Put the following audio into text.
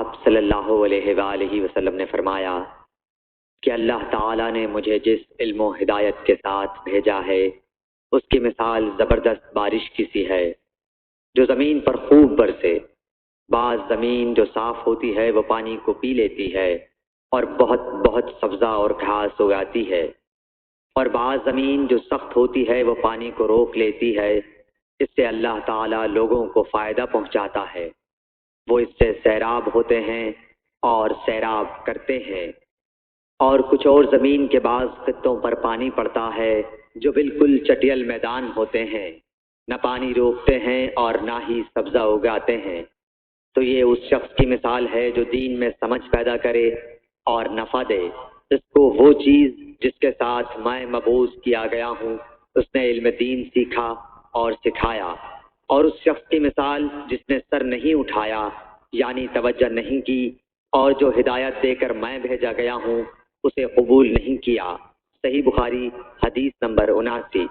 آپ صلی اللہ علیہ وآلہ وسلم نے فرمایا کہ اللہ تعالیٰ نے مجھے جس علم و ہدایت کے ساتھ بھیجا ہے اس کی مثال زبردست بارش کی سی ہے جو زمین پر خوب برسے۔ بعض زمین جو صاف ہوتی ہے وہ پانی کو پی لیتی ہے اور بہت بہت سبزہ اور گھاس اگاتی ہے، اور بعض زمین جو سخت ہوتی ہے وہ پانی کو روک لیتی ہے۔ اس سے اللہ تعالیٰ لوگوں کو فائدہ پہنچاتا ہے، وہ اس سے سیراب ہوتے ہیں اور سیراب کرتے ہیں۔ اور کچھ اور زمین کے بعض خطوں پر پانی پڑتا ہے جو بالکل چٹیل میدان ہوتے ہیں، نہ پانی روکتے ہیں اور نہ ہی سبزہ اگاتے ہیں۔ تو یہ اس شخص کی مثال ہے جو دین میں سمجھ پیدا کرے اور نفع دے۔ اس کو وہ چیز جس کے ساتھ میں مبعوث کیا گیا ہوں اس نے علم دین سیکھا اور سکھایا، اور اس شخص کی مثال جس نے سر نہیں اٹھایا یعنی توجہ نہیں کی اور جو ہدایت دے کر میں بھیجا گیا ہوں اسے قبول نہیں کیا۔ صحیح بخاری حدیث نمبر 79۔